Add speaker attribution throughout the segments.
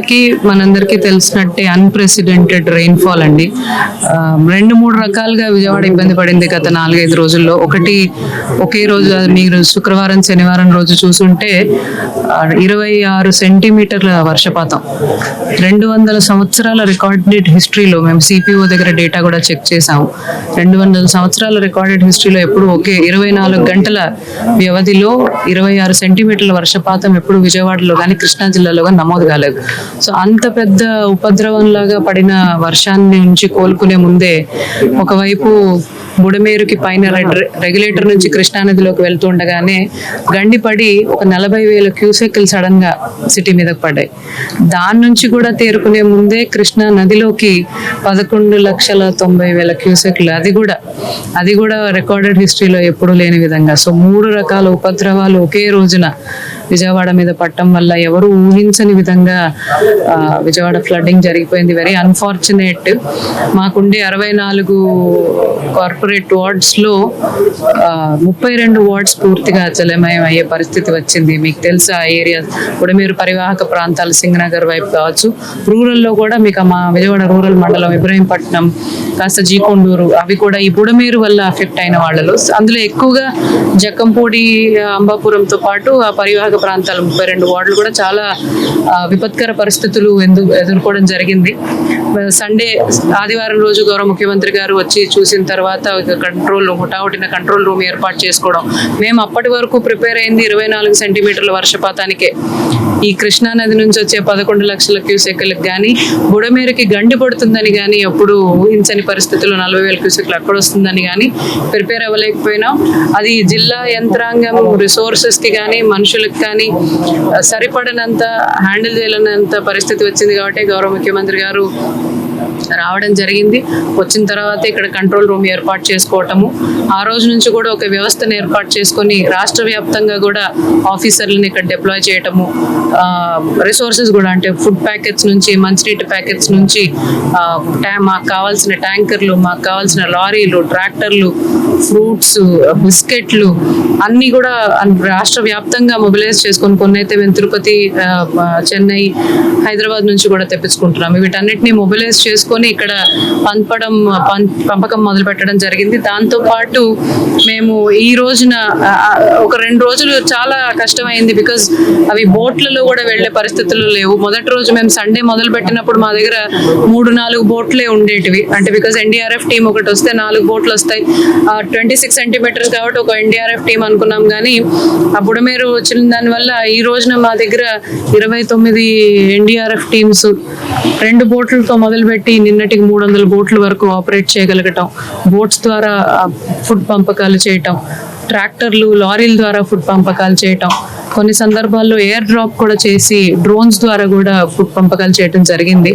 Speaker 1: కి మనందరికీ తెలిసినట్టే unprecedented rainfall అండి. 2-3 రకాలుగా విజయవాడ ఇబ్బంది పడింది గత 4-5 రోజుల్లో. ఒకటి, ఒకే రోజు మీరు శుక్రవారం శనివారం రోజు చూసుంటే 26 సెంటీమీటర్ల వర్షపాతం 200 సంవత్సరాల రికార్డెడ్ హిస్టరీలో. మేము సిపిఓ దగ్గర డేటా కూడా చెక్ చేసాము. 200 సంవత్సరాల రికార్డెడ్ హిస్టరీలో ఎప్పుడు ఒకే 24 గంటల వ్యవధిలో 26 సెంటీమీటర్ల వర్షపాతం ఎప్పుడు విజయవాడలో కానీ కృష్ణా జిల్లాలో కానీ నమోదు కాలేదు. సో అంత పెద్ద ఉపద్రవంలాగా పడిన వర్షాన్ని నుంచి కోలుకునే ముందే ఒకవైపు బుడమేరుకి పైన రెగ్యులేటర్ నుంచి కృష్ణానదిలోకి వెళ్తూ ఉండగానే గండిపడి ఒక 40,000 క్యూసెక్లు సడన్ గా సిటీ మీదకి పడ్డాయి. దాని నుంచి కూడా తేరుకునే ముందే కృష్ణా నదిలోకి 11,90,000 క్యూసెక్లు, అది కూడా రికార్డెడ్ హిస్టరీలో ఎప్పుడూ లేని విధంగా. సో 3 రకాల ఉపద్రవాలు ఒకే రోజున విజయవాడ మీద పట్టడం వల్ల ఎవరు ఊహించని విధంగా విజయవాడ ఫ్లడ్డింగ్ జరిగిపోయింది. Very unfortunate. మాకుండే 64 కార్పొరేట్ వార్డ్స్ లో 32 వార్డ్స్ పూర్తిగా జలమయం అయ్యే పరిస్థితి వచ్చింది. మీకు తెలుసా ఏరియా బుడమేరు పరివాహక ప్రాంతాలు సింగనగర్ వైపు కావచ్చు, రూరల్లో కూడా మీకు మా విజయవాడ రూరల్ మండలం ఇబ్రహీంపట్నం, కాస్త జీకొండూరు, అవి కూడా ఈ బుడమేరు వల్ల ఎఫెక్ట్ అయిన వాళ్ళలో. అందులో ఎక్కువగా జక్కంపూడి, అంబాపురంతో పాటు ఆ పరివాహక ప్రాంతాలు 32 వార్డులు కూడా చాలా విపత్కర పరిస్థితులు ఎదుర్కోవడం జరిగింది. సండే ఆదివారం రోజు గౌరవ ముఖ్యమంత్రి గారు వచ్చి చూసిన తర్వాత హుటాహుటిన కంట్రోల్ రూమ్ ఏర్పాటు చేసుకోవడం. మేము అప్పటి వరకు ప్రిపేర్ అయింది 24 సెంటీమీటర్ల వర్షపాతానికే. ఈ కృష్ణా నది నుంచి వచ్చే 11 లక్షల క్యూసెక్లకు కానీ బుడమేరుకి గండి పడుతుందని కానీ ఎప్పుడు ఊహించని పరిస్థితుల్లో 40,000 క్యూసెక్లు అక్కడ వస్తుందని కానీ ప్రిపేర్ అవ్వలేకపోయినాం. అది జిల్లా యంత్రాంగం రిసోర్సెస్ కి కానీ మనుషులకు కానీ సరిపడనంత హ్యాండిల్ చేయలేనంత పరిస్థితి వచ్చింది. కాబట్టి గౌరవ ముఖ్యమంత్రి గారు రావడం జరిగింది. వచ్చిన తర్వాత ఇక్కడ కంట్రోల్ రూమ్ ఏర్పాటు చేసుకోవటము, ఆ రోజు నుంచి కూడా ఒక వ్యవస్థను ఏర్పాటు చేసుకొని రాష్ట్ర వ్యాప్తంగా కూడా ఆఫీసర్లను ఇక్కడ డిప్లాయ్ చేయటము, రిసోర్సెస్ కూడా అంటే ఫుడ్ ప్యాకెట్స్ నుంచి మంచినీటి ప్యాకెట్స్ నుంచి మాకు కావాల్సిన ట్యాంకర్లు, మాకు కావాల్సిన లారీలు, ట్రాక్టర్లు, ఫ్రూట్స్, బిస్కెట్లు అన్ని కూడా రాష్ట్ర వ్యాప్తంగా మొబిలైజ్ చేసుకొని, కొన్ని అయితే మేము తిరుపతి, చెన్నై, హైదరాబాద్ నుంచి కూడా తెప్పించుకుంటున్నాము. వీటన్నిటిని మొబిలైజ్ చేసుకొని ఇక్కడ పంపకం మొదలు పెట్టడం జరిగింది. దాంతో పాటు మేము ఈ రోజున ఒక 2 రోజులు చాలా కష్టమైంది. బికాజ్ అవి బోట్లలో కూడా వెళ్లే పరిస్థితులు లేవు. మొదటి రోజు మేము సండే మొదలు పెట్టినప్పుడు మా దగ్గర 3-4 బోట్లే ఉండేటివి. అంటే బికాజ్ ఎన్డీఆర్ఎఫ్ టీం ఒకటి వస్తే 4 బోట్లు వస్తాయి. 26 సెంటీమీటర్స్ కాబట్టి ఒక ఎన్డీఆర్ఎఫ్ టీం అనుకున్నాం. కానీ ఆ బుడమేరు వచ్చిన దానివల్ల ఈ రోజున మా దగ్గర 29 ఎన్డీఆర్ఎఫ్ టీమ్స్ 2 బోట్లతో మొదలుపెట్టి నిన్నటికి 300 బోట్ల వరకు ఆపరేట్ చేయగలగటం, బోట్స్ ద్వారా ఫుడ్ పంపకాలు చేయటం, ట్రాక్టర్లు, లారీల ద్వారా ఫుడ్ పంపకాలు చేయటం, కొన్ని సందర్భాల్లో ఎయిర్ డ్రాప్ కూడా చేసి డ్రోన్స్ ద్వారా కూడా ఫుడ్ పంపకాలు చేయడం జరిగింది.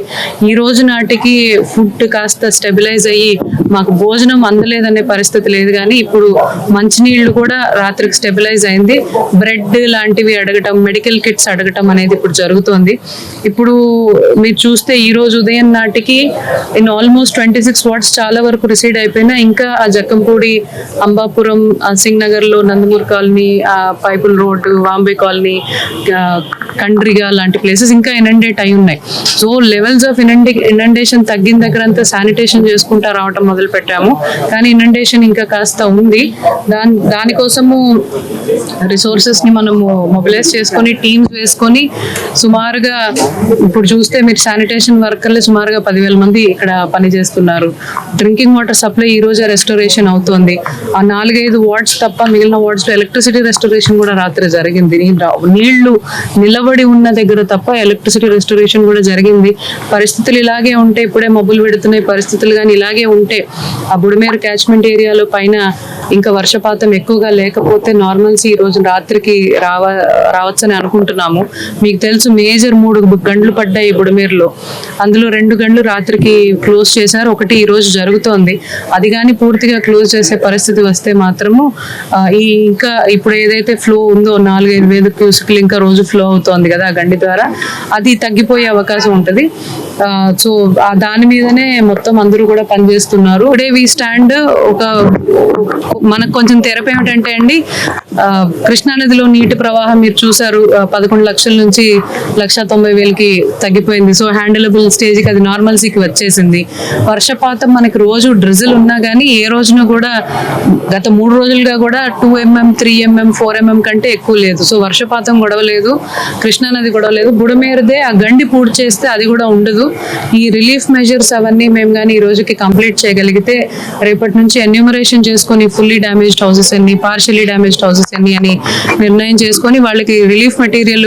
Speaker 1: ఈ రోజు నాటికి ఫుడ్ కాస్త స్టెబిలైజ్ అయ్యి మాకు భోజనం అందలేదనే పరిస్థితి లేదు. కానీ ఇప్పుడు మంచినీళ్లు కూడా రాత్రికి స్టెబిలైజ్ అయింది. బ్రెడ్ లాంటివి అడగటం, మెడికల్ కిట్స్ అడగటం అనేది ఇప్పుడు జరుగుతోంది. ఇప్పుడు మీరు చూస్తే ఈ రోజు ఉదయం నాటికి ఇన్ ఆల్మోస్ట్ 26 వార్డ్స్ చాలా వరకు రిసీడ్ అయిపోయినా ఇంకా ఆ జక్కంపూడి, అంబాపురం, సింగ్ నగర్ లో Nandamuri colony, Paipul road, Vambay colony, Kandriga లాంటి ప్లేసెస్ ఇంకా ఇనండేట్ అయి ఉన్నాయి. సో లెవెల్స్ ఆఫ్ ఇనండేషన్ తగ్గిన దగ్గర అంతా శానిటేషన్ చేసుకుంటా రావటం మొదలు పెట్టాము. కానీ ఇనండేషన్ ఇంకా కాస్త ఉంది. దానికోసము రిసోర్సెస్ ని మనము మొబిలైజ్ చేసుకొని టీమ్స్ వేసుకొని సుమారుగా ఇప్పుడు చూస్తే మీరు శానిటేషన్ వర్కర్లు సుమారుగా 10,000 మంది ఇక్కడ పనిచేస్తున్నారు. డ్రింకింగ్ వాటర్ సప్లై ఈ రోజే రెస్టోరేషన్ అవుతోంది. ఆ 4-5 వార్డ్స్ తప్ప మిగిలిన వార్డ్స్ లో ఎలక్ట్రిసిటీ రెస్టోరేషన్ కూడా రాత్రి జరిగింది. నీళ్లు నిలబడి ఉన్న దగ్గర తప్ప ఎలక్ట్రిసిటీ రెస్టోరేషన్ కూడా జరిగింది. పరిస్థితులు ఇలాగే ఉంటే, ఇప్పుడే మబ్బులు పెడుతున్నాయి పరిస్థితులు, కానీ ఇలాగే ఉంటే ఆ బుడమేరు క్యాచ్మెంట్ ఏరియాలో పైన ఇంకా వర్షపాతం ఎక్కువగా లేకపోతే నార్మల్సీ ఈ రోజు రాత్రికి రావచ్చని అనుకుంటున్నాము. మీకు తెలుసు మేజర్ 3 గంటలు పడ్డాయి బుడమేరులో. అందులో 2 గంటలు రాత్రికి క్లోజ్ చేశారు, ఒకటి ఈ రోజు జరుగుతోంది. అది కానీ పూర్తిగా క్లోజ్ చేసే పరిస్థితి వస్తే మాత్రము ఇంకా ఇప్పుడు ఏదైతే ఫ్లో ఉందో 4-5 8,000 క్యూసెక్లు ఇంకా రోజు ఫ్లో అవుతోంది కదా ఆ గండి ద్వారా, అది తగ్గిపోయే అవకాశం ఉంటుంది. సో దాని మీదనే మొత్తం అందరూ కూడా పనిచేస్తున్నారు. టుడే వి స్టాండ్ ఒక మనకు కొంచెం తెరపు ఏమిటంటే అండి, కృష్ణానదిలో నీటి ప్రవాహం మీరు చూసారు, 11 లక్షల నుంచి 1,90,000కి తగ్గిపోయింది. సో హ్యాండిలబుల్ స్టేజ్కి, అది నార్మల్సీకి వచ్చేసింది. వర్షపాతం మనకి రోజు డ్రిజిల్ ఉన్నా కానీ ఏ రోజున కూడా గత 3 రోజులుగా కూడా 2 mm, 3 mm, 4 mm కంటే ఎక్కువ లేదు. సో వర్షపాతం గొడవ లేదు, కృష్ణానది గొడవ లేదు. బుడమేరుదే ఆ గండి పూర్తి చేస్తే అది కూడా ఉండదు. ఈ రిలీఫ్ మెజర్స్ అవన్నీ మేము కానీ ఈ రోజుకి కంప్లీట్ చేయగలిగితే రేపటి నుంచి ఎన్యూమరేషన్ చేసుకొని ఫుల్లీ డ్యామేజ్డ్ హౌసెస్ ఎన్ని, పార్షియలీ డ్యామేజ్డ్ హౌసెస్ ఎన్ని అని నిర్ణయం చేసుకొని వాళ్ళకి రిలీఫ్ మెటీరియల్,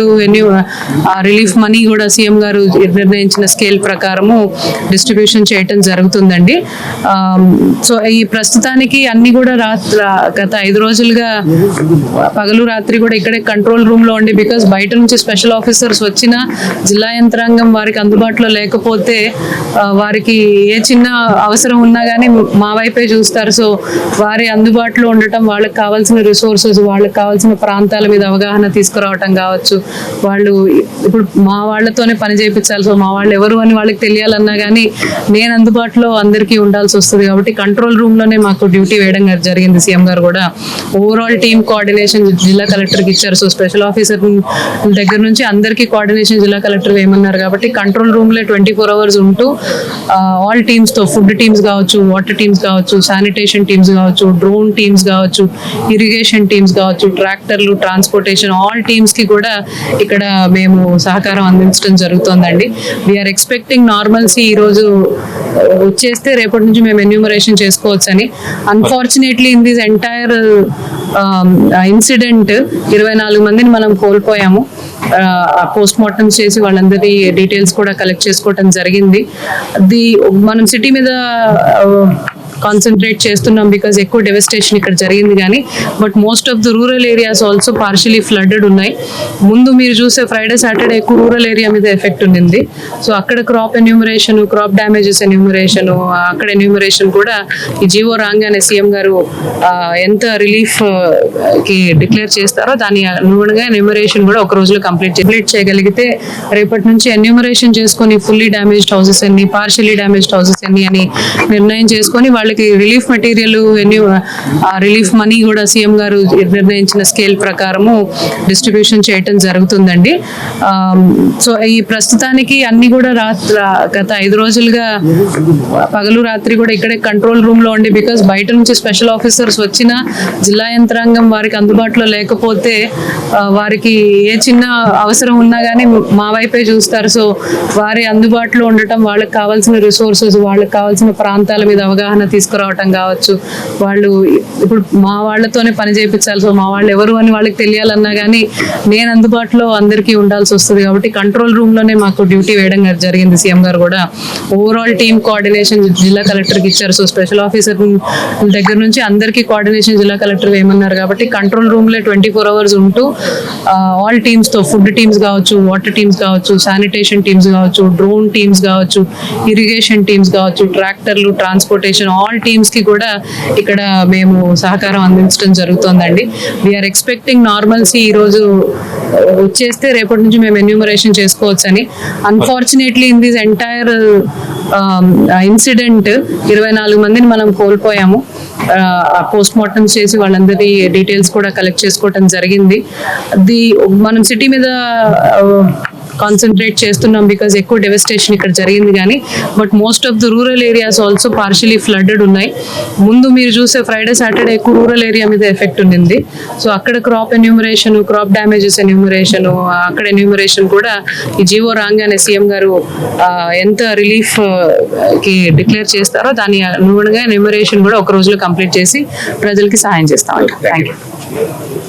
Speaker 1: రిలీఫ్ మనీ కూడా సీఎం గారు నిర్ణయించిన స్కేల్ ప్రకారము డిస్ట్రిబ్యూషన్ చేయటం జరుగుతుందండి. సో ఈ ప్రస్తుతానికి అన్ని కూడా గత 5 రోజులుగా పగలు రాత్రి కూడా ఇక్కడే కంట్రోల్ రూమ్ లో ఉండి, బికాస్ బయట నుంచి స్పెషల్ ఆఫీసర్స్ వచ్చినా జిల్లా యంత్రాంగం వారికి అందుబాటులో లేకపోతే వారికి ఏ చిన్న అవసరం ఉన్నా కానీ మా వైపే చూస్తారు. సో వారి అందుబాటులో ఉండటం, వాళ్ళకి కావాల్సిన రిసోర్సెస్, వాళ్ళకి కావాల్సిన ప్రాంతాల మీద అవగాహన తీసుకురావటం కావచ్చు, వాళ్ళు ఇప్పుడు మా వాళ్ళతోనే పని చేయించాలి. సో మా వాళ్ళు ఎవరు అని వాళ్ళకి తెలియాలన్నా కానీ నేను అందుబాటులో అందరికీ ఉండాల్సి వస్తుంది. కాబట్టి కంట్రోల్ రూమ్ లోనే మాకు డ్యూటీ వేయడం జరిగింది. సీఎం గారు కూడా ఓవరాల్ టీమ్ కోఆర్డినేషన్ జిల్లా కలెక్టర్కి ఇచ్చారు. సో స్పెషల్ ఆఫీసర్ దగ్గర నుంచి అందరికీ కోఆర్డినేషన్ జిల్లా కలెక్టర్ వేయమన్నారు. కాబట్టి కంట్రోల్ రూమ్ లో 24 hours ఉంటూ ఆల్ టీమ్స్ తో, ఫుడ్ టీమ్స్ కావచ్చు, వాటర్ టీమ్స్ కావచ్చు, శానిటేషన్ టీమ్స్ కావచ్చు, డ్రోన్ టీమ్స్ కావచ్చు, ఇరిగేషన్ టీమ్స్ కావచ్చు, ట్రాక్టర్లు, ట్రాన్స్పోర్టేషన్, ఆల్ టీమ్స్ కి కూడా ఇక్కడ మేము సహకారం అందించడం జరుగుతుందండి. వీఆర్ ఎక్స్పెక్టింగ్ నార్మల్సీ ఈ రోజు వచ్చేస్తే రేపటి నుంచి మేము ఎన్యూమరేషన్ చేసుకోవచ్చు అని. Unfortunately in this entire incident 24 మందిని మనం కోల్పోయాము. పోస్ట్ మార్టమ్స్ చేసి వాళ్ళందరి డీటెయిల్స్ కూడా కలెక్ట్ చేసుకోవటం జరిగింది. మనం సిటీ మీద కాన్సన్ట్రేట్ చేస్తున్నాం బికాజ్ ఎక్కువ డెవస్టేషన్ ఇక్కడ జరిగింది కానీ, but most of the rural areas also partially flooded ఉన్నాయి. ముందు మీరు చూసే ఫ్రైడే సాటర్డే ఎక్కువ రూరల్ ఏరియా మీద ఎఫెక్ట్ ఉండింది. సో అక్కడ crop enumeration, crop damages enumeration, అక్కడ ఎన్యూమరేషన్ కూడా ఈ జీవో రాగానే సీఎం గారు ఎంత రిలీఫ్ కి డిక్లేర్ చేస్తారో దాని అనుగుణంగా ఎన్యూమరేషన్ కూడా ఒక రోజులో కంప్లీట్ చేయగలిగితే రేపటి నుంచి ఎన్యూమరేషన్ చేసుకొని ఫుల్లీ డ్యామేజ్డ్ హౌసెస్ ఎన్ని, పార్షియలీ డ్యామేజ్డ్ హౌసెస్ ఎన్ని అని నిర్ణయం చేసుకొని వాళ్ళకి రిలీఫ్ మెటీరియల్, రిలీఫ్ మనీ కూడా సీఎం గారు నిర్ణయించిన స్కేల్ ప్రకారము డిస్ట్రిబ్యూషన్ చేయటం జరుగుతుందండి. సో ఈ ప్రస్తుతానికి అన్ని కూడా గత 5 రోజులుగా పగలు రాత్రి కూడా ఇక్కడే కంట్రోల్ రూమ్ లో ఉండి, బికాస్ బయట నుంచి స్పెషల్ ఆఫీసర్స్ వచ్చినా జిల్లా యంత్రాంగం వారికి అందుబాటులో లేకపోతే వారికి ఏ చిన్న అవసరం ఉన్నా కానీ మా వైపే చూస్తారు. సో వారి అందుబాటులో ఉండటం, వాళ్ళకి కావాల్సిన రిసోర్సెస్, వాళ్ళకి కావాల్సిన ప్రాంతాల మీద అవగాహన తీసుకురావటం కావచ్చు, వాళ్ళు ఇప్పుడు మా వాళ్ళతోనే పని చేయించాలి. సో మా వాళ్ళు ఎవరు అని వాళ్ళకి తెలియాలన్నా కానీ నేను అందుబాటులో అందరికీ ఉండాల్సి వస్తుంది. కాబట్టి కంట్రోల్ రూమ్ లోనే మాకు డ్యూటీ వేయడం జరిగింది. సీఎం గారు కూడా ఓవరాల్ టీమ్ కోఆర్డినేషన్ జిల్లా కలెక్టర్కి ఇచ్చారు. సో స్పెషల్ ఆఫీసర్ దగ్గర నుంచి అందరికీ కోఆర్డినేషన్ జిల్లా కలెక్టర్ వేయమన్నారు. కాబట్టి కంట్రోల్ రూమ్ లో 24 hours ఉంటూ ఆల్ టీమ్స్ తో, ఫుడ్ టీమ్స్ కావచ్చు, వాటర్ టీమ్స్ కావచ్చు, శానిటేషన్ టీమ్స్ కావచ్చు, డ్రోన్ టీమ్స్ కావచ్చు, ఇరిగేషన్ టీమ్స్ కావచ్చు, ట్రాక్టర్లు, ట్రాన్స్పోర్టేషన్, ఆల్ టీమ్స్ కి కూడా ఇక్కడ మేము సహకారం అందించడం జరుగుతుందండి. వీఆర్ ఎక్స్పెక్టింగ్ నార్మల్సీ ఈ రోజు వచ్చేస్తే రేపటి నుంచి మేము ఎన్యూమరేషన్ చేసుకోవచ్చు అని. Unfortunately in this entire incident 24 మందిని మనం కోల్పోయాము. పోస్ట్ మార్టమ్స్ చేసి వాళ్ళందరి డీటెయిల్స్ కూడా కలెక్ట్ చేసుకోవటం జరిగింది. మనం సిటీ మీద కాన్సన్ట్రేట్ చేస్తున్నాం బికాజ్ ఎక్కువ డెవస్టేషన్ ఇక్కడ జరిగింది కానీ, but most of the rural areas also partially flooded ఉన్నాయి. ముందు మీరు చూసే ఫ్రైడే సాటర్డే ఎక్కువ రూరల్ ఏరియా మీద ఎఫెక్ట్ ఉండింది. సో అక్కడ crop enumeration, crop damages enumeration, అక్కడ ఎన్యూమరేషన్ కూడా ఈ జీవో రాగానే సీఎం గారు ఎంత రిలీఫ్ కి డిక్లేర్ చేస్తారో దాని అనుగుణంగా ఎన్యూమరేషన్ కూడా ఒక రోజులో కంప్లీట్ చేసి ప్రజలకి సహాయం చేస్తామండి. Thank you.